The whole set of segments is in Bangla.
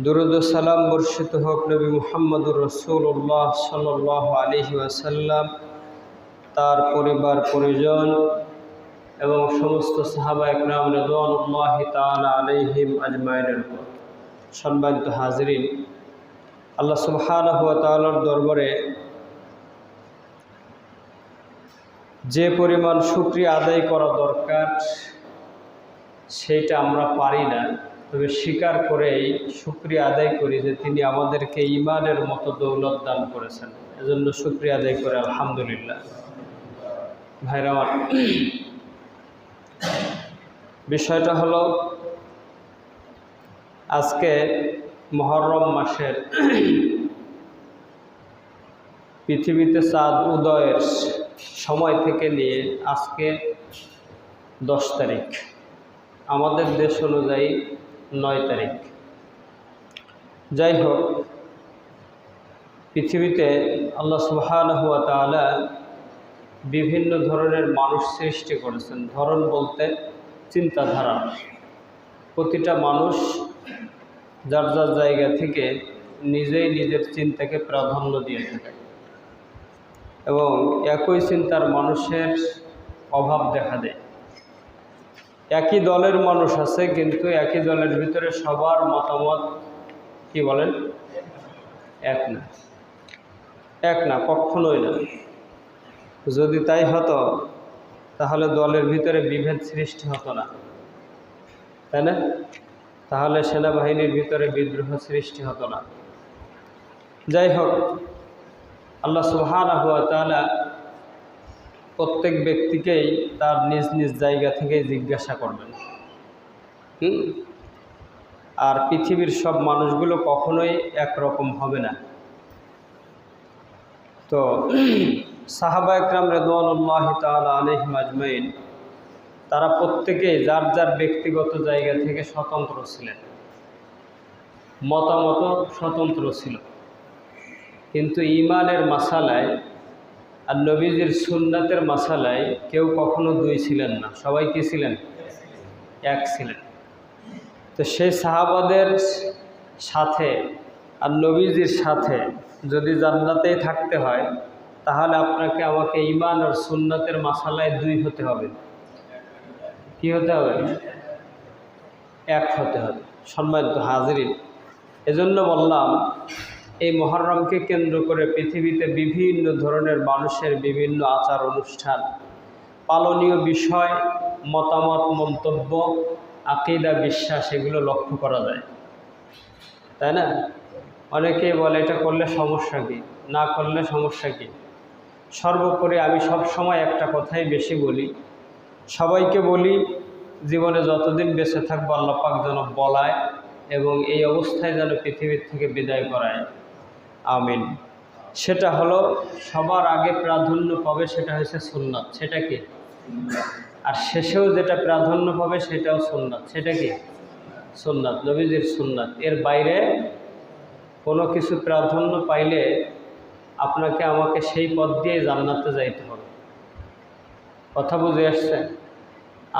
दुरूद व सलाम बर्षित होक नबी मुहम्मदुर रसूलुल्लाह सल्लल्लाहु आलैहि वसल्लम तार परिवार परिजन एवं समस्त साहाबा एकराम रिदवानुल्लाहि ताआला आलैहिम अजमाइনের উপর। সম্মানিত হাজিরিন, আল্লাহ সুবহানাহু ওয়া তাআলার দরবারে যে পরিমাণ শুকরিয়া আদায় করা দরকার সেইটা আমরা পারি না, তবে স্বীকার করেই শুকরিয়া আদায় করি যে তিনি আমাদেরকে ঈমানের মতো দৌলত দান করেছেন। এজন্য শুকরিয়া আদায় করে আলহামদুলিল্লাহ। ভাইরা আমার, বিষয়টা হলো আজকে মুহররম মাসের পৃথিবীতে চাঁদ উদয়ের সময় থেকে নিয়ে আজকে 10 তারিখ, আমাদের দেশ অনুযায়ী 9 তারিখ। যাই হোক, পৃথিবীতে আল্লাহ সুবহানাহু ওয়া তাআলা বিভিন্ন ধরনের মানুষ সৃষ্টি করেছেন। ধরন বলতে চিন্তাধারা। প্রতিটা মানুষ যার যার জায়গা থেকে নিজেই নিজের চিন্তাকে প্রাধান্য দিয়ে থাকে এবং একই চিন্তার মানুষের অভাব দেখা দেয়। একই দলের মানুষ আছে, কিন্তু একই দলের ভিতরে সবার মতামত কি বলেন এক না, কখনোই না। যদি তাই হতো তাহলে দলের ভিতরে বিভেদ সৃষ্টি হতো না, তাই না? তাহলে সেনাবাহিনীর ভিতরে বিদ্রোহ সৃষ্টি হতো না। যাই হোক, আল্লাহ সুবহানাহু ওয়া তাআলা প্রত্যেক ব্যক্তিকেই তার নিজ নিজ জায়গা থেকে জিজ্ঞাসা করবেন। আর পৃথিবীর সব মানুষগুলো কখনোই একরকম হবে না। তো সাহাবা একরাম রিদওয়ানুল্লাহি তাআলা আলাইহিম আজমাইন, তারা প্রত্যেকেই যার যার ব্যক্তিগত জায়গা থেকে স্বতন্ত্র ছিলেন, মতামত স্বতন্ত্র ছিল, কিন্তু ঈমানের মাসালায় আর নবীজির সুন্নাতের মাসালায় কেউ কখনো দুই ছিলেন না, সবাই কি ছিলেন? এক ছিলেন। তো সেই সাহাবাদের সাথে আর নবীজির সাথে যদি জান্নাতেই থাকতে হয়, তাহলে আপনাকে আমাকে ঈমান আর সুন্নাতের মাসালায় দুই হতে হবে। কি হতে হবে? এক হতে হবে। সম্মানিত হাজিরিন, এজন্য বললাম, এই মুহররমকে কেন্দ্র করে পৃথিবীতে বিভিন্ন ধরনের মানুষের বিভিন্ন আচার অনুষ্ঠান, পালনীয় বিষয়, মতামত, মন্তব্য, আকীদা, বিশ্বাস, এগুলো লক্ষ্য করা যায়, তাই না? অনেকেই বলে এটা করলে সমস্যা কি, না করলে সমস্যা কি। সর্বোপরি আমি সব সময় একটা কথাই বেশি বলি, সবাইকে বলি, জীবনে যতদিন বেঁচে থাকবো আল্লাহ পাক যেন বলায় এবং এই অবস্থায় যেন পৃথিবীর থেকে বিদায় করায়, আমিন। সেটা হলো সবার আগে প্রাধান্য পাবে সেটা হচ্ছে সুন্নাত। সেটা কি? আর শেষেও যেটা প্রাধান্য পাবে সেটাও সুন্নাত। সেটা কি? সুন্নাত, নবীজির সুন্নাত। এর বাইরে কোনো কিছু প্রাধান্য পাইলে আপনাকে আমাকে সেই পথ দিয়ে জান্নাতে যাইতে হবে। কথা বুঝে আসছে?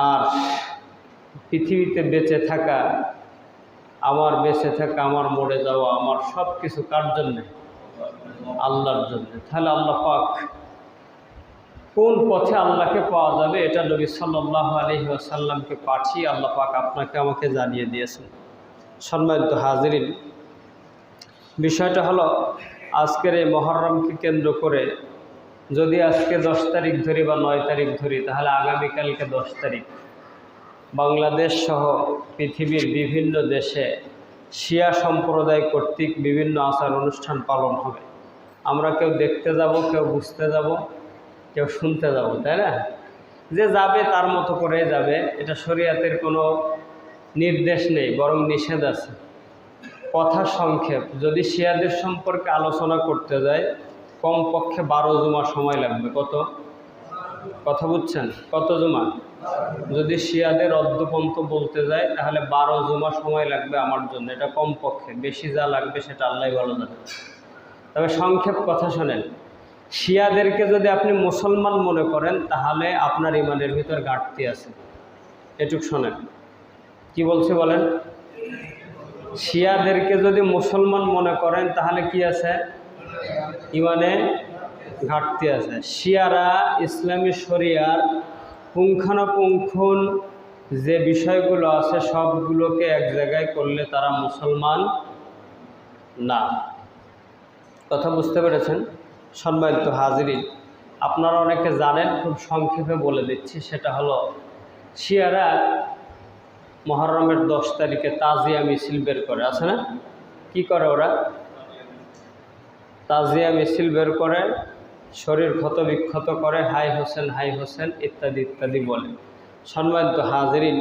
আর পৃথিবীতে বেঁচে থাকা, আমার বেঁচে থাকা, আমার মরে যাওয়া, আমার সব কিছু কার জন্যে? আল্লাহর জন্যে। তাহলে আল্লাহ পাক কোন পথে আল্লাহকে পাওয়া যাবে এটা নবী সাল্লাল্লাহু আলাইহি ওয়াসাল্লামকে পাঠিয়ে আল্লাহ পাক আপনাকে আমাকে জানিয়ে দিয়েছেন। সম্মানিত হাজিরিন, বিষয়টা হলো আজকের এই মুহররমকে কেন্দ্র করে যদি আজকে 10 তারিখ ধরি বা 9 তারিখ ধরি, তাহলে আগামীকালকে 10 তারিখ বাংলাদেশ সহ পৃথিবীর বিভিন্ন দেশে শিয়া সম্প্রদায় কর্তৃক বিভিন্ন আচার অনুষ্ঠান পালন হবে। আমরা কেউ দেখতে যাব, কেউ বুঝতে যাব, কেউ শুনতে যাব, তাই না? যে যাবে তার মতো করে যাবে, এটা শরীয়তের কোনো নির্দেশ নেই, বরং নিষেধ আছে। কথা সংক্ষেপ, যদি শিয়াদের সম্পর্কে আলোচনা করতে যায় কমপক্ষে 12 জুমা সময় লাগবে। কত? কথা বুঝছেন? কত জুমা? যদি শিয়াদের অদ্যপন্ত বলতে যায় তাহলে 12 জুমা সময় লাগবে আমার জন্য, এটা কমপক্ষে। বেশি যা লাগবে সেটা আল্লাহই ভালো জানে। তবে সংক্ষেপ কথা শোনেন, শিয়াদেরকে যদি আপনি মুসলমান মনে করেন তাহলে আপনার ঈমানের ভিতর ঘাটতি আছে। এটুক শোনেন কি বলছে বলেন। শিয়াদেরকে যদি মুসলমান মনে করেন তাহলে কি আছে? ইমানে ঘাটতি আছে। শিয়ারা ইসলামী শরিয়ার পুঙ্খানুপুঙ্খন যে বিষয়গুলো আছে সবগুলোকে এক জায়গায় করলে তারা মুসলমান না। কথা বুঝতে পেরেছেন? সম্মানিত হাজিরিন, আপনারা অনেকে জানেন, খুব সংক্ষেপে বলে দিচ্ছি। সেটা হলো, শিয়ারা মুহররমের 10 তারিখে তাজিয়া মিছিল বের করে, আছে না? কি করে ওরা? তাজিয়া মিছিল বের করে, শরীর ক্ষত বিক্ষত করে, হাই হোসেন ইত্যাদি ইত্যাদি বলে। সম্মানিত হাজিরিন,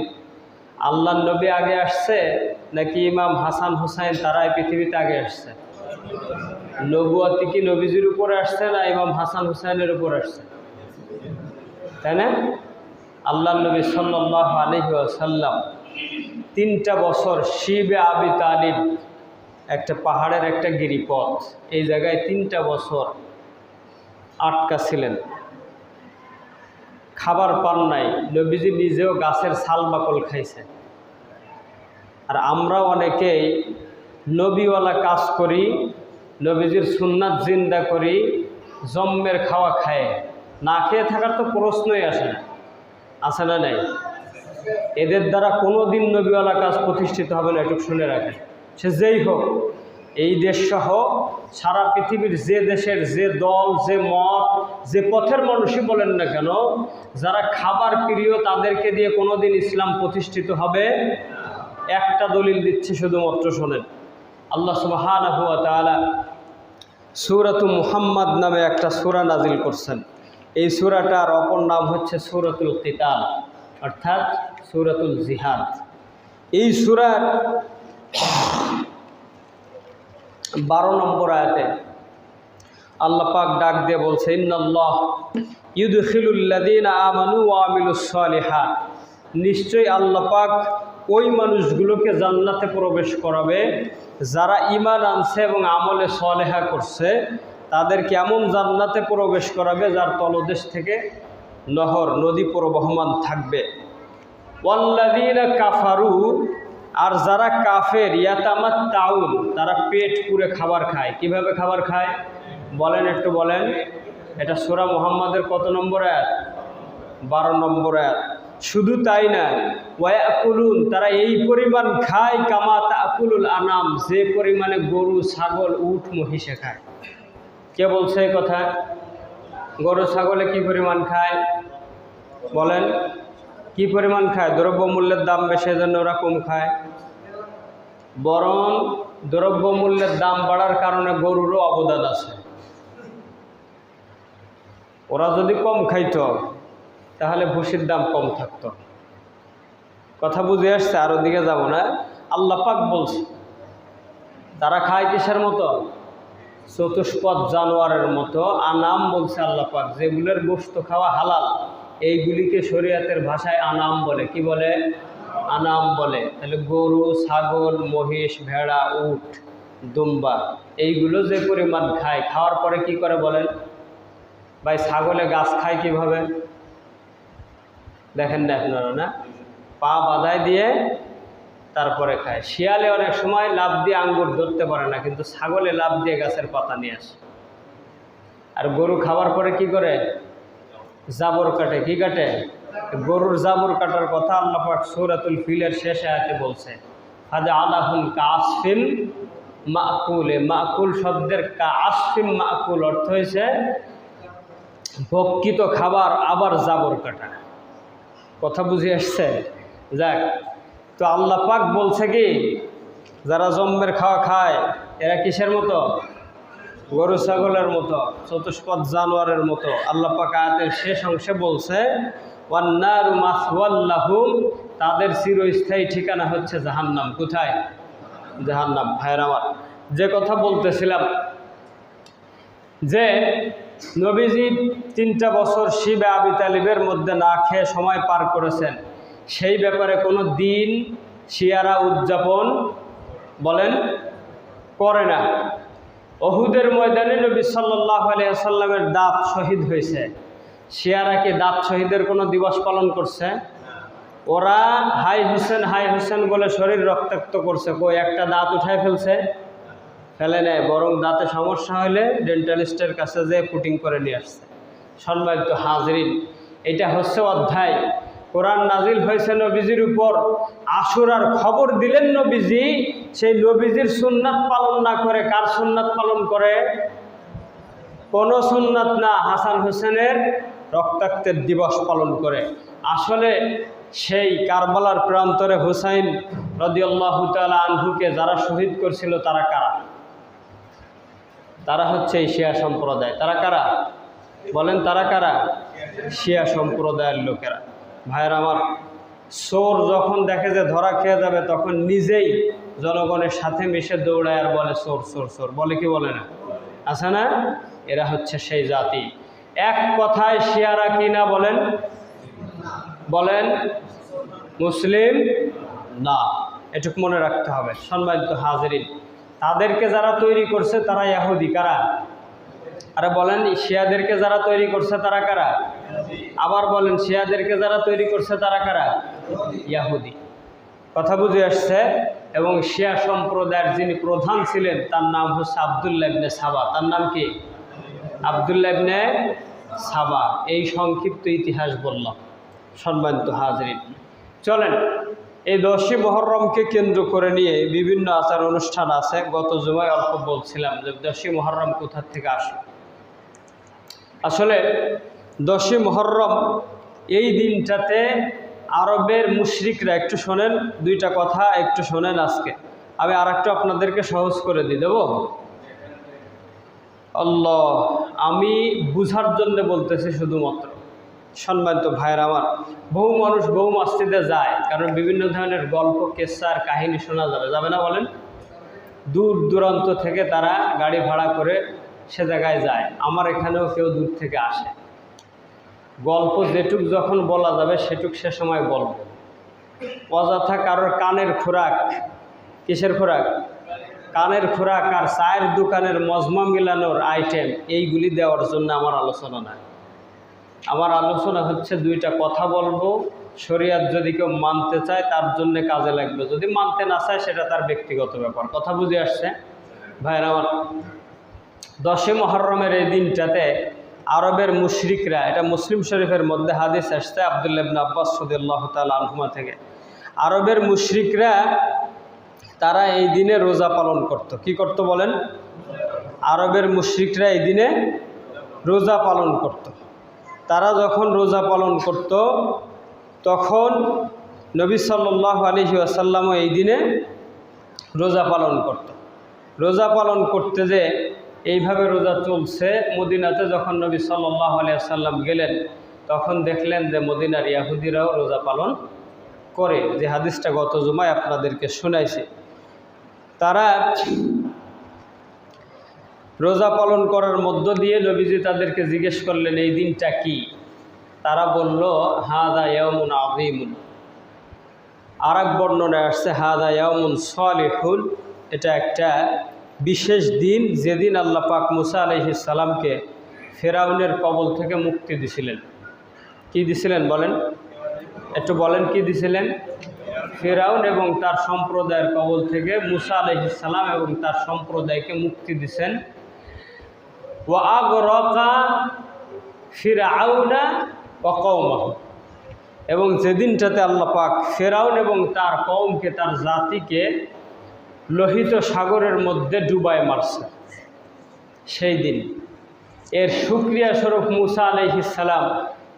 আল্লাহর নবী আগে আসছে নাকি ইমাম হাসান হুসাইন তারাই পৃথিবীতে আগে আসছে? নবুয়তি কি নবীজির উপরে আসছে না ইমাম হাসান হুসাইনের উপর আসছে? তাই না? আল্লাহর নবী সাল্লাল্লাহু আলাইহি ওয়াসাল্লাম 3টা বছর শিবে আবি তালিব, একটা পাহাড়ের একটা গিরিপথ, এই জায়গায় 3টা বছর আটকা ছিলেন, খাবার পান নাই। নবীজি নিজেও গাছের ছাল বাকল খাইছে। আর আমরা অনেকেই নবীওয়ালা কাজ করি, নবীজির সুন্নাত জিন্দা করি, জম্মের খাওয়া খায়, না খেয়ে থাকার তো প্রশ্নই আসে না। আছে না নাই? এদের দ্বারা কোনো দিন নবীওয়ালা কাজ প্রতিষ্ঠিত হবে না, একটু শুনে রাখেন। সে যেই হোক, এই দেশসহ সারা পৃথিবীর যে দেশের যে দল, যে মত, যে পথের মানুষই বলেন না কেন, যারা খাবার প্রিয় তাদেরকে দিয়ে কোনো দিন ইসলাম প্রতিষ্ঠিত হবে। একটা দলিল দিচ্ছে, শুধুমাত্র শোনেন। আল্লাহ সুবহানাহু ওয়া তাআলা সূরাতু মুহাম্মাদ নামে একটা সূরা নাজিল করছেন। এই সূরাটার অপর নাম হচ্ছে সূরাতুল কিতাল, অর্থাৎ সূরাতুল জিহাদ। এই সূরার 12 নম্বর আয়াতে আল্লাহ পাক ডাক দিয়ে বলছে, ইন্নাল্লাহ ইউদখিলুল্লাযীনা আমানু ওয়া আমিলুস সালিহাত, নিশ্চয়ই আল্লাহ পাক ওই মানুষগুলোকে জান্নাতে প্রবেশ করাবে যারা ঈমান আনছে এবং আমলে সালেহা করছে। তাদেরকে এমন জান্নাতে প্রবেশ করাবে যার তলদেশ থেকে নহর, নদী প্রবহমান থাকবে। ওয়াল্লাযীনা কাফারু, আর যারা কাফের, ইয়াতামাত্তাউন, তারা পেট পুরে খাবার খায়। কিভাবে খাবার খায় বলেন, একটু বলেন। এটা সূরা মুহাম্মাদের কত নম্বর আয়াত? 12 নম্বর আয়াত। শুধু তাই না, ওয়ায়াকুলুন, তারা এই পরিমাণ খায়, কামা তাকুলুল আনাম, যে পরিমাণে গরু, ছাগল, উট, মহিষে খায়। কে বলছে এই কথা? গরু ছাগলে কি পরিমাণ খায় বলেন? কি পরিমাণ খায়? দ্রব্যমূল্যের দাম বেশি, এজন্য ওরা কম খায়। বরং দ্রব্যমূল্যের দাম বাড়ার কারণে গরুরও অবদান আছে। ওরা যদি কম খাইতো তাহলে ভুসির দাম কম থাকতো। কথা বুঝে আসছে? আর ওদিকে যাব না। আল্লাহ পাক বলছে তারা খায় কিসের মতো? চতুষ্পদ জানোয়ারের মতো। আনাম বলছে আল্লাহ পাক, যেগুলোর গোশত খাওয়া হালাল, এইগুলিকে শরীয়তের ভাষায় আনাম বলে। কি বলে? আনাম বলে। তাহলে গরু, ছাগল, মহিষ, ভেড়া, উট, দুম্বা, এইগুলো যে পরিমাণ খায়, খাওয়ার পরে কি করে বলেন? ভাই, ছাগলে গাছ খায় কিভাবে দেখেন না আপনারা? না, পা বাঁধায় দিয়ে তারপরে খায়। শিয়ালে অনেক সময় লাফ দিয়ে আঙ্গুর ধরতে পারে না, কিন্তু ছাগলে লাফ দিয়ে গাছের পাতা নিয়ে আসে। আর গরু খাওয়ার পরে কি করে? জাবর কাটে। কি কাটে? গরুর জাবর কাটার কথা আল্লাহ পাক সূরাতুল ফিলের শেষ আয়াতে বলছে, ফাজআলাহুল কাসফিল মাকুল। মাকুল শব্দের কাসফিল মাকুল অর্থ হয়েছে ভক্ষিত খাবার, আবার জাবর কাটা। কথা বুঝে আসছে? যাক, তো আল্লাহ পাক বলছে কি, যারা জম্মের খাওয়া খায় এরা কিসের মতো? গরু ছাগলের মতো, চতুষ্পদ জানোয়ারের মতো। আল্লাহ পাক আয়াতের শেষ অংশে বলছে, ওয়ান্নারু মাসওয়াল লাহুম, তাদের চিরস্থায়ী ঠিকানা হচ্ছে জাহান্নাম। কোথায়? জাহান্নাম। ভাইয়ের আমার, যে কথা বলতেছিলাম যে নবীজি 3টা বছর শিবে আবি তালিবের মধ্যে না খেয়ে সময় পার করেছেন, সেই ব্যাপারে কোনো দিন শিয়ারা উদযাপন বলেন করে না। উহুদের ময়দানে নবী সাল্লাল্লাহু আলাইহি ওয়াসাল্লামের দাঁত শহীদ হয়েছে। শিয়ারা কি দাঁত শহীদের কোনো দিবস পালন করছে? ওরা হাই হোসেন বলে শরীর রক্তাক্ত করছে, কই একটা দাঁত উঠায় ফেলে নেয়, বরং দাঁতে সমস্যা হলে ডেন্টালিস্টের কাছে যেয়ে পুটিং করে নিয়ে আসছে। সম্মানিত হাজরিন, এটা হচ্ছে অধ্যায়। কোরআন নাজিল হয়েছে নবীজির উপর, আশুরার খবর দিলেন নবীজি, সেই নবীজির সুন্নাত পালন না করে কার সুন্নাত পালন করে? কোনো সুন্নাত না, হাসান হোসেনের রক্তাক্তের দিবস পালন করে। আসলে সেই কারবালার প্রান্তরে হুসাইন রাদিয়াল্লাহু তাআলা আনহুকে যারা শহীদ করছিল তারা কারা? তারা হচ্ছে এই শিয়া সম্প্রদায়। তারা কারা বলেন? তারা কারা? শিয়া সম্প্রদায়ের লোকেরা। ভাইয়ের আমার, চোর যখন দেখে যে ধরা খেয়ে যাবে তখন নিজেই জনগণের সাথে মিশে দৌড়ায় আর বলে চোর চোর চোর, বলে কি বলে না? আছে না? এরা হচ্ছে সেই জাতি। এক কথায় শিয়ারা কি না বলেন? বলেন মুসলিম না, এটুকু মনে রাখতে হবে। সম্মানিত হাজরিন, তাদেরকে যারা তৈরি করছে তারা ইহুদি। কারা? আরে বলেন, শিয়াদেরকে যারা তৈরি করছে তারা কারা? আবার বলেন, শিয়াদেরকে যারা তৈরি করছে তারা কারা? ইহুদি। কথা বুঝে আসছে? এবং শিয়া সম্প্রদায়ের যিনি প্রধান ছিলেন তার নাম হচ্ছে আব্দুল্লাহ ইবনে সাবা। তার নাম কি? আব্দুল্লাহ ইবনে সাবা। এই সংক্ষিপ্ত ইতিহাস বললাম। সম্মানিত হাজরিন, চলেন এই 10ই মুহররমকে কেন্দ্র করে নিয়ে বিভিন্ন আচার অনুষ্ঠান আছে। গত জুমায় অল্প বলছিলাম যে 10ই মুহররম কোথা থেকে আসে। আসলে 10ই মুহররম এই দিনটাতে আরবের মুশরিকরা, একটু শোনেন দুইটা কথা, একটু শোনেন। আজকে আমি আরেকটু আপনাদেরকে সহজ করে দিয়ে দেব। আল্লাহ, আমি বুঝার জন্য বলতেছি শুধুমাত্র। সম্মানিত ভাইয়ের আমার, বহু মানুষ বহু মসজিদে যায়, কারণ বিভিন্ন ধরনের গল্প কেসা আর কাহিনী শোনা যাবে না বলেন? দূর দূরান্ত থেকে তারা গাড়ি ভাড়া করে সে জায়গায় যায়। আমার এখানেও কেউ দূর থেকে আসে। গল্প যেটুক যখন বলা যাবে সেটুক সে সময় বলব। অযথা কারোর কানের খোরাক, কিসের খোরাক? কানের খোরাক আর চায়ের দোকানের মজমা মিলানোর আইটেম, এইগুলি দেওয়ার জন্য আমার আলোচনা না। আমার আলোচনা হচ্ছে দুইটা কথা বলবো, শরীয়ত যদি কেউ মানতে চায় তার জন্য কাজে লাগবে, যদি মানতে না চায় সেটা তার ব্যক্তিগত ব্যাপার। কথা বুঝে আসছে ভাইয়ের আমার? 10ই মুহররমের এই দিনটাতে আরবের মুশরিকরা, এটা মুসলিম শরীফের মধ্যে হাদিস আসছে আব্দুল্লাহ ইবনে আব্বাস রাদিয়াল্লাহু তাআলা আনহুমা থেকে, আরবের মুশরিকরা তারা এই দিনে রোজা পালন করত। কি করত বলেন? আরবের মুশরিকরা এই দিনে রোজা পালন করত। তারা যখন রোজা পালন করত তখন নবী সাল্লাল্লাহু আলাইহি ওয়াসাল্লামও এই দিনে রোজা পালন করত। রোজা পালন করতে যে এইভাবে রোজা চলছে, মদিনাতে যখন নবী সাল্লাল্লাহু আলাইহি ওয়াসাল্লাম গেলেন তখন দেখলেন যে মদিনার ইহুদিরাও রোজা পালন করে, যে হাদিসটা গত জুমায় আপনাদেরকে শোনাইছি। তারা রোজা পালন করার মধ্য দিয়ে নবীজি তাদেরকে জিজ্ঞেস করলেন এই দিনটা কি? তারা বলল হাদা ইয়াউমুন আযীমুন। আর এক বর্ণনায় আসছে হাদা ইয়াউমুন সালিহুন, এটা একটা বিশেষ দিন যেদিন আল্লাহ পাক মুসা আলাইহিস সালামকে ফেরাউনের কবল থেকে মুক্তি দিছিলেন। কি দিছিলেন বলেন? একটু বলেন কি দিছিলেন? ফেরাউন এবং তার সম্প্রদায়ের কবল থেকে মুসা আলাইহিস সালাম এবং তার সম্প্রদায়কে মুক্তি দিছেন। ওয়া আগরাকা ফিরআউনা ওয়া কওমাহু, এবং যেদিনটাতে আল্লাহ পাক ফেরাউন এবং তার কওমকে, তার জাতিকে লোহিত সাগরের মধ্যে ডুবায় মারছে, সেই দিন এর শুকরিয়া স্বরূপ মুসা আলাইহিস সালাম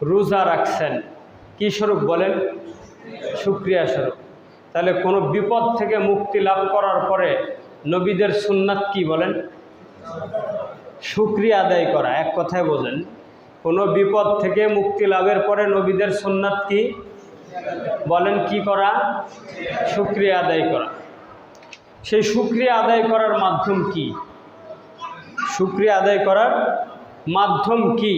রোজা রাখছেন। কি স্বরূপ বলেন? শুকরিয়া স্বরূপ। তাহলে কোনো বিপদ থেকে মুক্তি লাভ করার পরে নবীদের সুন্নাত কি বলেন? শুকরিয়া আদায় করা। এক কথায় বোঝেন, কোনো বিপদ থেকে মুক্তি লাভের পরে নবীদের সুন্নাত কি বলেন? কি করা? শুকরিয়া আদায় করা। সেই শুকরিয়া আদায় করার মাধ্যম কি? শুকরিয়া আদায় করার মাধ্যম কি?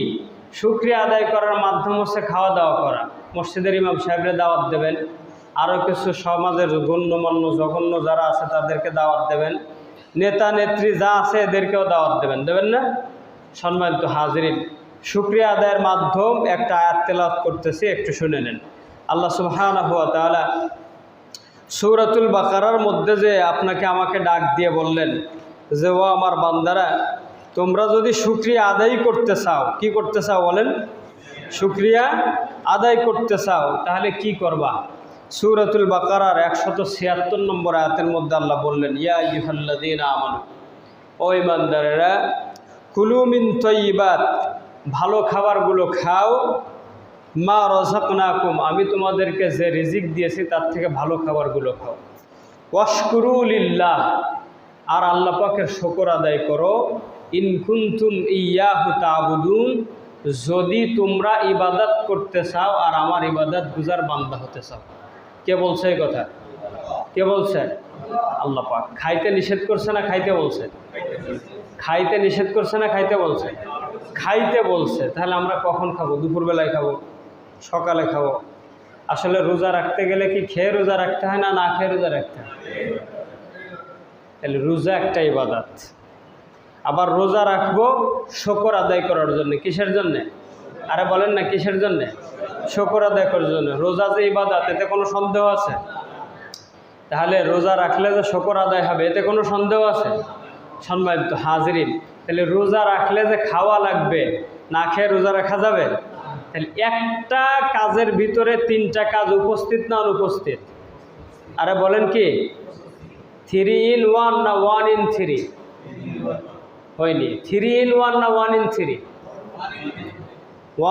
শুকরিয়া আদায় করার মাধ্যম হচ্ছে খাওয়া দাওয়া করা। মসজিদের ইমাম সাহেবরে দাওয়াত দেবেন, আরও কিছু সমাজের গণ্যমান্য জঘন্য যারা আছে তাদেরকে দাওয়াত দেবেন, নেতা নেত্রী যা আছে এদেরকেও দাওয়াত দেবেন, দেবেন না? সম্মানিত হাজরিন, শুকরিয়া আদায়ের মাধ্যম একটা আয়াত তেলাওয়াত করতেছি, একটু শুনে নেন। আল্লাহ সুবহানাহু ওয়া তাআলা সূরাতুল বাকারার মধ্যে যে আপনাকে আমাকে ডাক দিয়ে বললেন যে ও আমার বান্দারা, তোমরা যদি শুকরিয়া আদায় করতে চাও, কি করতে চাও বলেন? শুকরিয়া আদায় করতে চাও, তাহলে কি করবা? সূরাতুল বাকারার 176 নম্বর আয়াতের মধ্যে আল্লাহ বললেন, ইয়া আইয়ুহাল্লাযীনা আমানু, ও ঈমানদারেরা, কুলু মিন তাইয়্যিবাত, ভালো খাবারগুলো খাও, মা রাযাকনাকুম, আমি তোমাদেরকে যে রিজিক দিয়েছি তার থেকে ভালো খাবারগুলো খাও, ওয়াশকুরু লিল্লাহ, আর আল্লাহ পাকের শুকর আদায় করো, ইন কুনতুম ইয়্যাহু তা'বুদুন, যদি তোমরা ইবাদত করতে চাও আর আমার ইবাদত গুজার বান্দা হতে চাও। কে বলছে এই কথা? কে বলছে? আল্লাহ পাক। খাইতে নিষেধ করছে না খাইতে বলছে? খাইতে নিষেধ করছে না খাইতে বলছে? খাইতে বলছে। তাহলে আমরা কখন খাবো? দুপুরবেলায় খাবো, সকালে খাবো? আসলে রোজা রাখতে গেলে কি খেয়ে রোজা রাখতে হয় না না খেয়ে রোজা রাখতে হয়? তাহলে রোজা একটা ইবাদত। আবার রোজা রাখবো শুকর আদায় করার জন্য। কিসের জন্যে? আরে বলেন না, কিসের জন্যে? শুকর আদায় করার জন্য। রোজা যে ইবাদত, এতে কোনো সন্দেহ আছে? তাহলে রোজা রাখলে যে শুকর আদায় হবে, এতে কোনো সন্দেহ আছে? সম্মানিত হাজিরিন, তাহলে রোজা রাখলে যে খাওয়া লাগবে, না খেয়ে রোজা রাখা যাবে? তাহলে একটা কাজের ভিতরে তিনটা কাজ উপস্থিত না অনুপস্থিত? আরে বলেন কি 3 in 1 না 1 in 3? হয়নি। 3 in 1 না 1 in 3?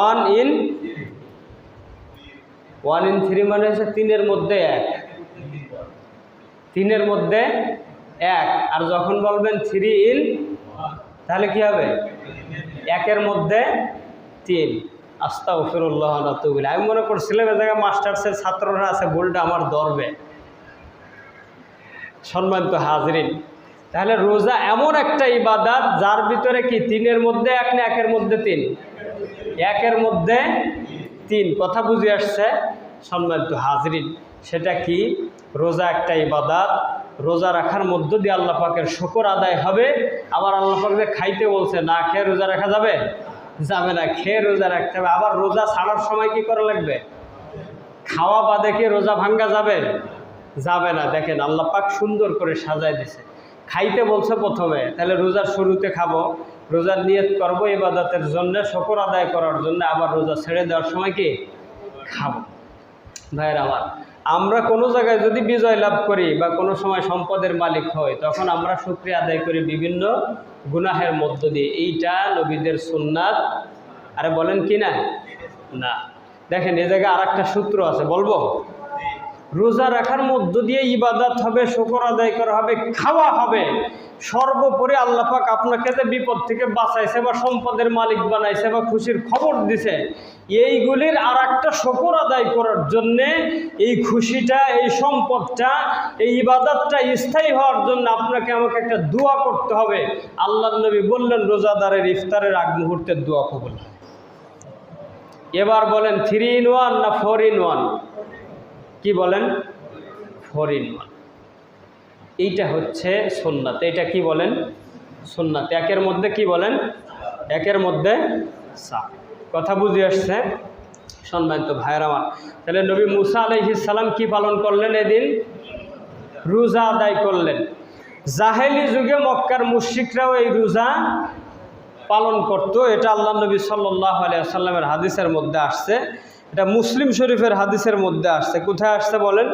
1 in 3 মানে হচ্ছে 3-এর মধ্যে 1। 3-এর মধ্যে 1। আর যখন বলবেন 3 in, তাহলে কি হবে? 1-এর মধ্যে 3। আস্তাগফিরুল্লাহ ওয়া আতুবু ইলাইহি। আমি মনে করছিলাম এ জায়গায় মাস্টার্সের ছাত্ররা আছে, বলটা আমার ধরবে। সম্মানিত হাজরিন, তাহলে রোজা এমন একটা ইবাদত যার ভিতরে কি 3-এর মধ্যে 1 না 1-এর মধ্যে 3? 1-এর মধ্যে 3। কথা বুঝে আসছে? সম্মানিত হাজরিন, সেটা কি? রোজা একটা ইবাদত। রোজা রাখার মধ্য দিয়ে আল্লাহ পাকের শুকর আদায় হবে। আবার আল্লাহ পাক যে খাইতে বলছে, না খেয়ে রোজা রাখা যাবে? যাবে না, খেয়ে রোজা রাখতে হবে। আবার রোজা ছাড়ার সময় কি করা লাগবে? খাওয়া বাদে কি রোজা ভাঙ্গা যাবে? যাবে না। দেখেন আল্লাহ পাক সুন্দর করে সাজায় দিছে। খাইতে বলছে প্রথমে, তাহলে রোজার শুরুতে খাবো, রোজার নিয়ত করবো ইবাদতের জন্য, শুকর আদায় করার জন্য। আবার রোজা ছেড়ে দেওয়ার সময় কি খাবো? ভাইয়ের আমার, আমরা কোনো জায়গায় যদি বিজয় লাভ করি বা কোনো সময় সম্পদের মালিক হই, তখন আমরা শুকরিয়া আদায় করি বিভিন্ন গুনাহের মধ্য দিয়ে। এইটা নবীদের সুন্নাত। আরে বলেন কি না? না। দেখেন এ জায়গায় আর একটা সূত্র আছে, বলবো? রোজা রাখার মধ্য দিয়ে ইবাদত হবে, শুকর আদায় করা হবে, খাওয়া হবে। সর্বোপরি আল্লাহ পাক আপনাকে যে বিপদ থেকে বাঁচাইছে বা সম্পদের মালিক বানাইছে বা খুশির খবর দিছে, এইগুলির আর একটা শুকর আদায় করার জন্যে, এই খুশিটা, এই সম্পদটা, এই ইবাদতটা স্থায়ী হওয়ার জন্য আপনাকে আমাকে একটা দোয়া করতে হবে। আল্লাহর নবী বললেন রোজাদারের ইফতারের আগ মুহূর্তের দোয়া কবুল হয়। এবার বলেন 3 in 1 না 4 in 1? কি বলেন? 4 in 1। এইটা হচ্ছে সুন্নাত। এটা কি বলেন? সুন্নাত। 1-এর মধ্যে কি বলেন? 1-এর মধ্যে 7। কথা বুঝে আসছে? সম্মানিত ভাইয়েরা আমার, তাহলে নবী মুসা আলাইহিস সালাম কি পালন করলেন? এদিন রোজা আদায় করলেন। জাহেলি যুগে মক্কার মুশরিকরাও এই রোজা পালন করত। এটা আল্লাহ নবী সাল্লাল্লাহু আলাইহি ওয়াসাল্লামের হাদিসের মধ্যে আসছে। এটা মুসলিম শরীফের হাদিসের মধ্যে আসছে। কোথায় আসছে বলেন?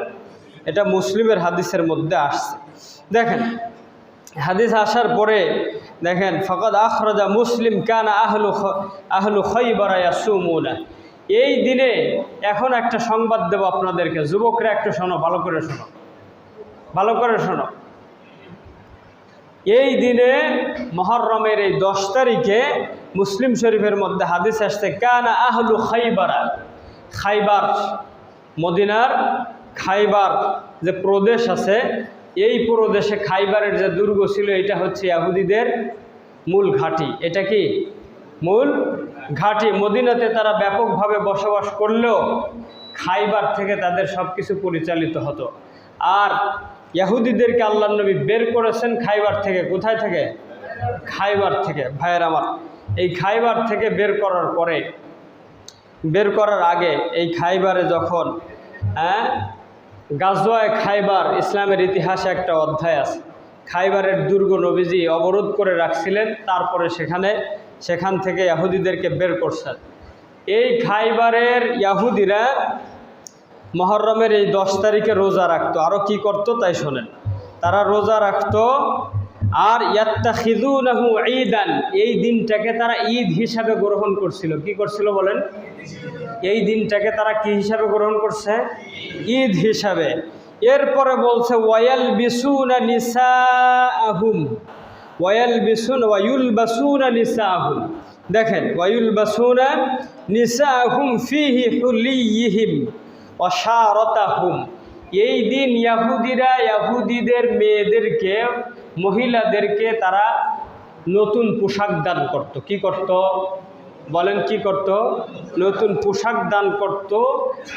এটা মুসলিমের হাদিসের মধ্যে আসছে। দেখেন হাদিস আসার পরে দেখেন, ফাকাদ আখরাজা মুসলিম কানা আহলু খাইবার ইয়াসুমুনা। এই দিনে এখন একটা সংবাদ দেব আপনাদেরকে, যুবকরা একটু শোনো, ভালো করে শোনো, ভালো করে শোনো। এই দিনে মুহররমের এই 10 তারিখে মুসলিম শরীফের মধ্যে হাদিস আসছে, কানা আহলু খাইবারা, খাইবার, মদিনার খাইবার যে প্রদেশ আছে, এই প্রদেশে খাইবারের যে দুর্গ ছিল, এটা হচ্ছে ইহুদিদের মূল ঘাঁটি। এটা কি মূল ঘাঁটি? মদিনাতে তারা ব্যাপকভাবে বসবাস করলেও খাইবার থেকে তাদের সব কিছু পরিচালিত হতো। আর ইহুদিদেরকে আল্লাহর নবী বের করেছেন খাইবার থেকে। কোথায় থেকে? খাইবার থেকে। ভাইয়ের আমার, এই খাইবার থেকে বের করার পরে, বের করার আগে এই খাইবারে যখন গাজওয়ায়ে খাইবার ইসলামের ইতিহাসে একটা অধ্যায় আছে। খাইবারের দুর্গ নবীজি অবরোধ করে রাখছিলেন, তারপরে সেখান থেকে ইহুদিদেরকে বের করছেন। এই খাইবারের ইহুদিরা মুহররমের এই 10 তারিখে রোজা রাখতো। আরও কি করত তাই শোনেন। তারা রোজা রাখতো আর ইয়াত্তাখিযুনাহু ঈদান, এই দিনটাকে তারা ঈদ হিসাবে গ্রহণ করছিল। কি করছিল বলেন? এই দিনটাকে তারা কি হিসাবে গ্রহণ করছে? ঈদ হিসাবে। এরপরে বলছে ওয়ায়ালবিসুনা নিসাআহুম, ওয়ায়ুলবাসুনা নিসাআহুম। দেখেন, ওয়ায়ুলবাসুনা নিসাআহুম ফিহি হুলিয়িহিম ওয়া শারাতাহুম। এই দিন ইহুদিরা ইহুদিদের মেয়েদেরকে, মহিলাদেরকে তারা নতুন পোশাক দান করত। কি করত বলেন? কি করত? নতুন পোশাক দান করত।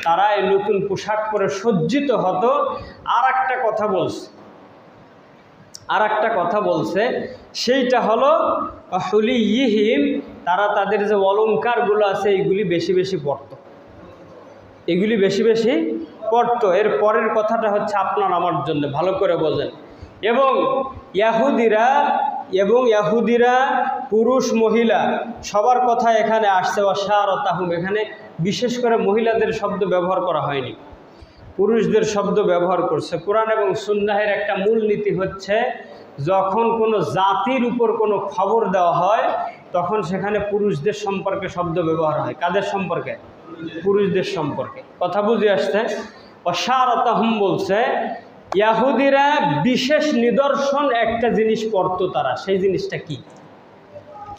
তারা এই নতুন পোশাক পরে সজ্জিত হতো। আর একটা কথা বলছে, সেইটা হলো হুলিয়িহিম, তারা তাদের যে অলঙ্কারগুলো আছে এইগুলি বেশি বেশি পড়তো। এর পরের কথাটা হচ্ছে আপনার আমার জন্য ভালো করে বোঝেন। এবং ইহুদিরা পুরুষ মহিলা সবার কথা এখানে আসছে। ওয়াশারাতাহুম, এখানে বিশেষ করে মহিলাদের শব্দ ব্যবহার করা হয়নি, পুরুষদের শব্দ ব্যবহার করছে। কোরআন এবং সুন্নাহের একটা মূল নীতি হচ্ছে, যখন কোনো জাতির উপর কোনো খবর দেওয়া হয় তখন সেখানে পুরুষদের সম্পর্কে শব্দ ব্যবহার হয়। কাদের সম্পর্কে? পুরুষদের সম্পর্কে। কথা বুঝে আসছে? ওয়াশারাতাহুম বলছে ইহুদিরা বিশেষ নিদর্শন একটা জিনিস পড়তো। তারা সেই জিনিসটা কি?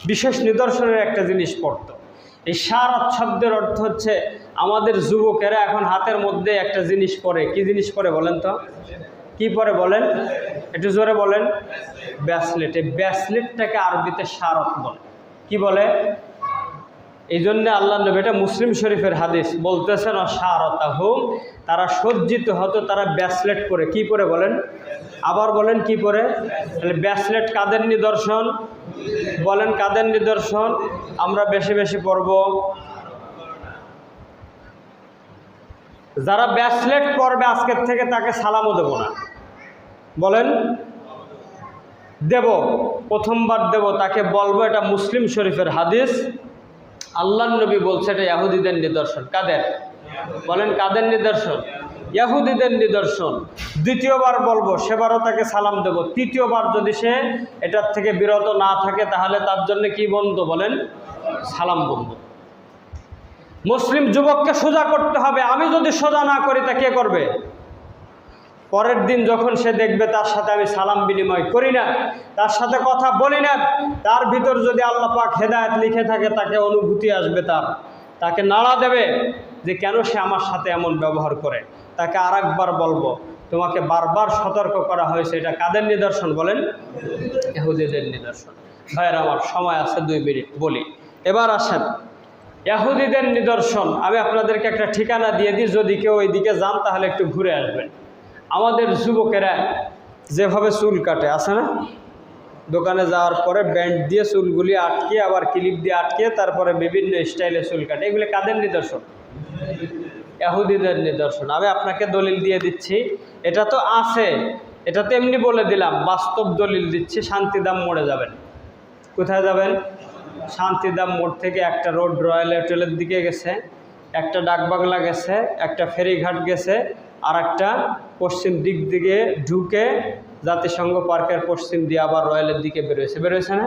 বিশেষ নিদর্শনের একটা জিনিস পড়তো। এই শারাত শব্দের অর্থ হচ্ছে, আমাদের যুবকেরা এখন হাতের মধ্যে একটা জিনিস পরে। কি জিনিস পরে বলেন তো? কি পরে বলেন? একটু জোরে বলেন। ব্যাসলেট। এই ব্যাসলেটটাকে আরবিতে শারাত বলে। কি বলে? এই জন্যে আল্লাহ নবী, এটা মুসলিম শরীফের হাদিস, বলতেছেন ওয়াশারাতাহুম, তারা সজ্জিত হতো, তারা ব্যাসলেট পরে। কি পরে বলেন? আবার বলেন, কি পরে? তাহলে ব্যাসলেট কাদের নিদর্শন বলেন? কাদের নিদর্শন? আমরা বেশি বেশি পরব। যারা ব্যাসলেট পরবে আজকের থেকে তাকে সালামও দেব না। বলেন? দেব, প্রথমবার দেব, তাকে বলবো। এটা মুসলিম শরীফের হাদিস। আল্লাহর নবী বলছে এটা ইহুদিদের নিদর্শন। কাদের? বলেন, কাদের নিদর্শন? ইহুদিদের নিদর্শন। দ্বিতীয়বার বলবো, সেবারও তাকে সালাম দেব। তৃতীয়বার যদি সে এটার থেকে বিরত না থাকে তাহলে তার জন্য কি বন্ধ? বলেন, সালাম বন্ধ। মুসলিম যুবককে সোজা করতে হবে। আমি যদি সোজা না করি তা কে করবে? পরের দিন যখন সে দেখবে তার সাথে আমি সালাম বিনিময় করি না, তার সাথে কথা বলি না, তার ভিতর যদি আল্লাহ পাক হেদায়েত লিখে থাকে, তাকে অনুভূতি আসবে, তাকে নাড়া দেবে যে কেন সে আমার সাথে এমন ব্যবহার করে। তাকে আরেকবার বলবো, তোমাকে বারবার সতর্ক করা হয়েছে। এটা কাদের নিদর্শন বলেন? ইহুদিদের নিদর্শন। ভাইয়ের আমার, সময় আছে 2 মিনিট, বলি। এবার আসেন ইহুদিদের নিদর্শন। আমি আপনাদেরকে একটা ঠিকানা দিয়ে দিই, যদি কেউ ওই দিকে যান তাহলে একটু ঘুরে আসবেন। আমাদের যুবকেরা যেভাবে চুল কাটে, আছে না? দোকানে যাওয়ার পরে ব্যান্ড দিয়ে চুলগুলি আটকে, আবার ক্লিপ দিয়ে আটকে, তারপরে বিভিন্ন স্টাইলে চুল কাটে। এগুলি কাদের নিদর্শন? ইহুদিদের নিদর্শন। আমি আপনাকে দলিল দিয়ে দিচ্ছি, এটা তো আছে, এটা তো এমনি বলে দিলাম, বাস্তব দলিল দিচ্ছি। শান্তিধাম মোড়ে যাবেন। কোথায় যাবেন? শান্তিধাম মোড় থেকে একটা রোড রয়্যাল হোটেলের দিকে গেছে, একটা ডাকবাংলা গেছে, একটা ফেরিঘাট গেছে, আর একটা পশ্চিম দিক দিকে ঢুকে জাতিসংঘ পার্কের পশ্চিম দিয়ে আবার রয়্যালের দিকে বেরোয়েছে না?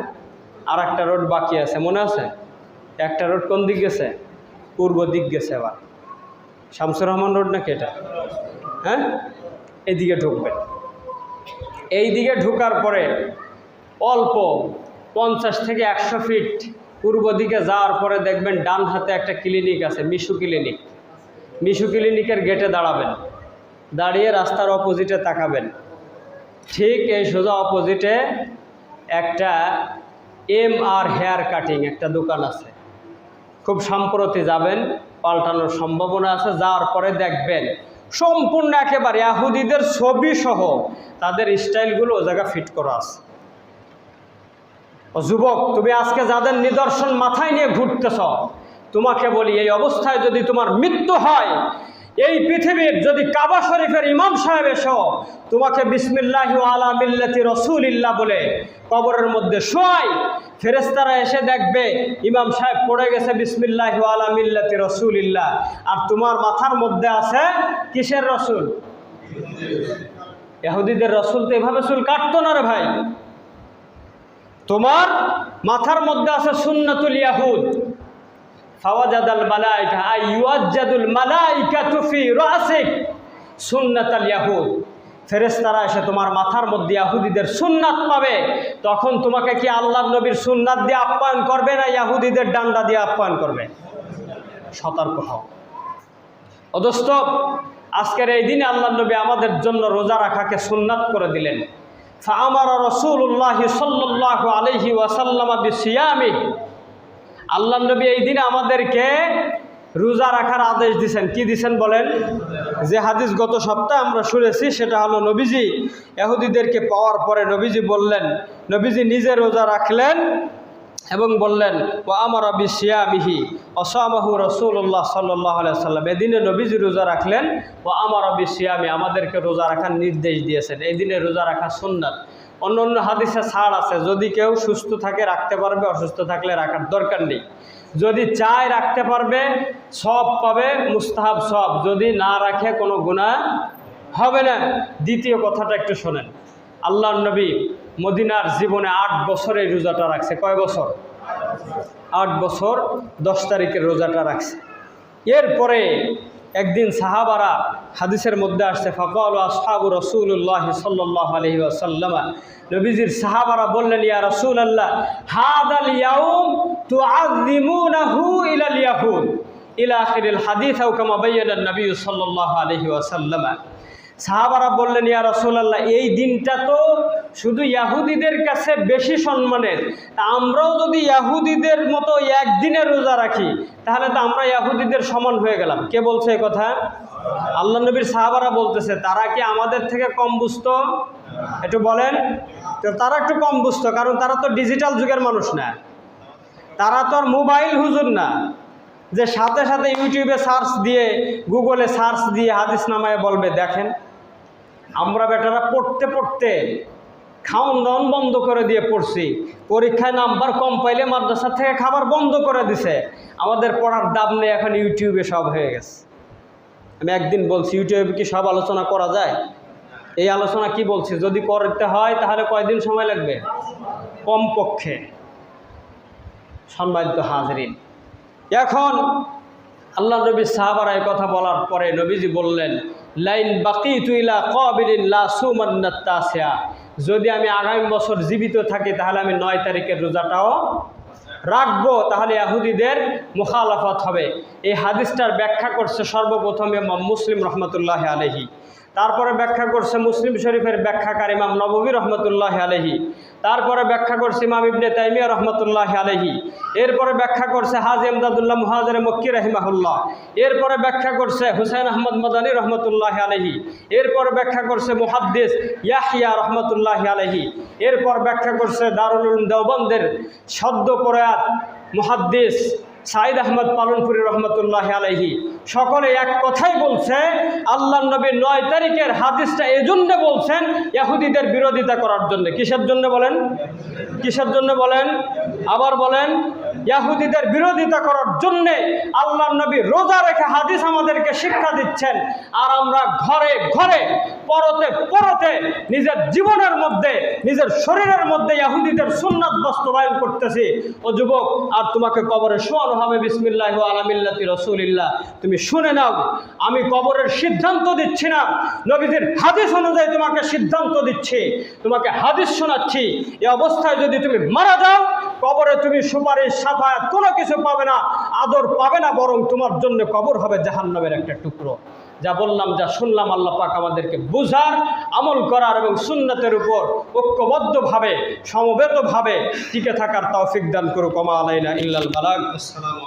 আর একটা রোড বাকি আছে, মনে আছে? একটা রোড কোন দিক গেছে? পূর্ব দিক গেছে। আবার শামসুর রহমান রোড নাকি এটা? হ্যাঁ, এইদিকে ঢুকবেন। এই দিকে ঢুকার পরে অল্প 50 থেকে 100 ফিট পূর্ব দিকে যাওয়ার পরে দেখবেন ডান হাতে একটা ক্লিনিক আছে, মিশু ক্লিনিক। মিশু ক্লিনিকের গেটে দাঁড়াবেন, দাঁড়িয়ে রাস্তার অপোজিটে তাকাবেন। ঠিক এই সোজা অপোজিটে একটা MR হেয়ার কাটিং একটা দোকান আছে। খুব সম্প্রতি যাবেন, পাল্টানোর সম্ভাবনা আছে। যাওয়ার পরে দেখবেন সম্পূর্ণ একেবারে ইহুদিদের ছবি সহ তাদের স্টাইলগুলো ও জায়গা ফিট করা আছে। যুবক, তুমি আজকে যাদের নিদর্শন মাথায় নিয়ে ঘুরতেছ, তোমাকে বলি, এই অবস্থায় যদি তোমার মৃত্যু হয়, এই পৃথিবীর যদি কাবা শরীফের ইমাম সাহেব এসো তোমাকে বিসমিল্লাহি ওয়া আলা মিল্লাতি রাসূলিল্লাহ বলে কবরের মধ্যে শোয়, ফেরেশতারা এসে দেখবে ইমাম সাহেব পড়ে গেছে বিসমিল্লাহি ওয়া আলা মিল্লাতি রাসূলিল্লাহ, আর তোমার মাথার মধ্যে আছে কিসের রসুল? ইহুদিদের রসুল তো এভাবে চুল কাটতো না রে ভাই। তোমার মাথার মধ্যে আছে সুন্নাতুল ইয়াহুদ। ফাওয়াজাদাল মালাইকা আই ইউআজ্জাদুল মালাইকাতু ফি রাসিক সুন্নাতাল ইয়াহুদ। ফেরেশতারা এসে তোমার মাথার মধ্যে ইহুদিদের সুন্নাত পাবে, তখন তোমাকে কি আল্লাহর নবীর সুন্নাত দিয়ে আপ্যায়ন করবে না ইহুদিদের ডান্ডা দিয়ে আপ্যায়ন করবে? সতর্ক হও। অদোস্ত, আজকের এই দিনে আল্লাহর নবী আমাদের জন্য রোজা রাখাকে সুন্নাত করে দিলেন। ফাআমারা রাসূলুল্লাহি সাল্লাল্লাহু আলাইহি ওয়াসাল্লাম বিসিয়ামি। আল্লাহর নবী এই দিনে আমাদেরকে রোজা রাখার আদেশ দিয়েছেন। কি দিয়েছেন বলেন? যে হাদিস গত সপ্তাহে আমরা শুনেছি সেটা হলো নবীজি ইহুদিদেরকে পাওয়ার পরে নবীজি বললেন, নবীজি নিজে রোজা রাখলেন এবং বললেন ওয়া আমারা বিসিয়ামিহি ওয়াসামাহু রাসূলুল্লাহ সাল্লাল্লাহু আলাইহি ওয়াসাল্লাম। এদিনে নবীজি রোজা রাখলেন, ওয়া আমারা বিসিয়ামি, আমাদেরকে রোজা রাখার নির্দেশ দিয়েছেন। এই দিনে রোজা রাখা সুন্নাত। অন্য অন্য হাদিসে ছাড় আছে, যদি কেউ সুস্থ থাকে রাখতে পারবে, অসুস্থ থাকলে রাখার দরকার নেই। যদি চায় রাখতে পারবে সব পাবে, মুস্তাহাব সব, যদি না রাখে কোনো গুনাহ হবে না। দ্বিতীয় কথাটা একটু শোনেন। আল্লাহর নবী মদিনার জীবনে 8 বছর এই রোজাটা রাখছে। কয় বছর? 8 বছর 10 তারিখের রোজাটা রাখছে। এরপরে একদিন সাহাবারা, হাদিসের মধ্যে আসছে, ফাকালু আসহাবু রাসূলুল্লাহ সাল্লাল্লাহু আলাইহি ওয়াসাল্লাম, নবীজির সাহাবারা বললেন, ইয়া রাসূলুল্লাহ হাদাল ইয়াউম তুআযিমুনাহু ইলাল ইয়াহুদ ইলা আখিরিল হাদিস আও কামা বায়ানা নবী সাল্লাল্লাহু আলাইহি ওয়াসাল্লাম। সাহাবারা বললেন, ইয়া রাসূলুল্লাহ এই দিনটা তো শুধু ইহুদিদের কাছে বেশি সম্মানের, তা আমরাও যদি ইহুদিদের মতো একদিনের রোজা রাখি তাহলে তো আমরা ইহুদিদের সমান হয়ে গেলাম। কে বলছে এই কথা? আল্লাহ নবীর সাহাবারা বলতেছে। তারা কি আমাদের থেকে কম বুঝতো? একটু বলেন তো। তারা একটু কম বুঝতো, কারণ তারা তো ডিজিটাল যুগের মানুষ না, তারা তো আর মোবাইল হুজুর না যে সাথে সাথে ইউটিউবে সার্চ দিয়ে, গুগলে সার্চ দিয়ে হাদিস নামায় বলবে। দেখেন আমরা বেটারা পড়তে পড়তে খাওন দাওন বন্ধ করে দিয়ে পড়ছি, পরীক্ষায় নাম্বার কম পাইলে মাদ্রাসা থেকে খাবার বন্ধ করে দিছে। আমাদের পড়ার দাম নেই, এখন ইউটিউবে সব হয়ে গেছে। আমি একদিন বলছি, ইউটিউবে কি সব আলোচনা করা যায়? এই আলোচনা কি বলছি, যদি করতে হয় তাহলে কয়দিন সময় লাগবে? কমপক্ষে। সম্মানিত হাজরিন, এখন আল্লাহ নবী সাহাবারা এই কথা বলার পরে নবীজি বললেন, লাইন বাকিতু ইলা কাবিলিন লা সুমান্নাত তাসিয়া, যদি আমি আগামী বছর জীবিত থাকি তাহলে আমি 9 তারিখের রোজাটাও রাখবো, তাহলে ইহুদিদের মুখালাফত হবে। এই হাদিসটার ব্যাখ্যা করছে সর্বপ্রথম ইমাম মুসলিম রহমতুল্লাহ আলাইহি, তারপরে ব্যাখ্যা করছে মুসলিম শরীফের ব্যাখ্যাকার ইমাম নববী রহমতুল্লাহ আলাইহি, তারপরে ব্যাখ্যা করছে ইমাম ইবনে তাইমিয়া রহমতুল্লাহ আলাইহি, এরপরে ব্যাখ্যা করছে হাজী ইমদাদুল্লাহ মুহাজির মক্কি রাহিমাহুল্লাহ, এরপরে ব্যাখ্যা করছে হুসাইন আহমদ মাদানী রহমতুল্লাহ আলাইহি, এরপরে ব্যাখ্যা করছে মুহাদ্দিস ইয়াহইয়া রহমতুল্লাহ আলাইহি, এরপর ব্যাখ্যা করছে দারুল উলুম দেওবন্দের সদ্য প্রয়াত মুহাদ্দিস সাইদ আহমদ পালনপুরি রহমতুল্লাহ আলাইহি। সকলে এক কথাই বলছে, আল্লাহর নবী 9 তারিখের হাদিসটা এজন্য বলছেন ইহুদিদের বিরোধিতা করার জন্য। কিসের জন্য বলেন? কিসের জন্য বলেন? আবার বলেন। ইহুদিদের বিরোধিতা করার জন্যে আল্লাহর নবী রোজা রেখে হাদিস আমাদেরকে শিক্ষা দিচ্ছেন, আর আমরা ঘরে ঘরে পরতে পরতে নিজের জীবনের মধ্যে, নিজের শরীরের মধ্যে ইহুদিদের সুন্নাত বাস্তবায়ন করতেছি। ও যুবক, আর তোমাকে কবরে শোয়ানো হবে বিসমিল্লাহি ওয়া আলা মিল্লাতি রাসূলিল্লাহ। তুমি শুনে নাও, আমি কবরের সিদ্ধান্ত দিচ্ছি না, নবীজির হাদিস অনুযায়ী তোমাকে সিদ্ধান্ত দিচ্ছি, তোমাকে হাদিস শোনাচ্ছি। এই অবস্থায় যদি তুমি মারা যাও, কবরে তুমি সুপারিশ সাফায়াত কোনো কিছু পাবে না, আদর পাবে না, বরং তোমার জন্য কবর হবে জাহান্নামের একটা টুকরো। যা বললাম, যা শুনলাম, আল্লাহ পাক আমাদেরকে বুঝার, আমল করার এবং সুন্নাতের উপর ঐক্যবদ্ধভাবে সমবেতভাবে টিকে থাকার তৌফিক দান করুক। ওয়া মা আলাইনা ইল্লাল বালাগ। আসসালামু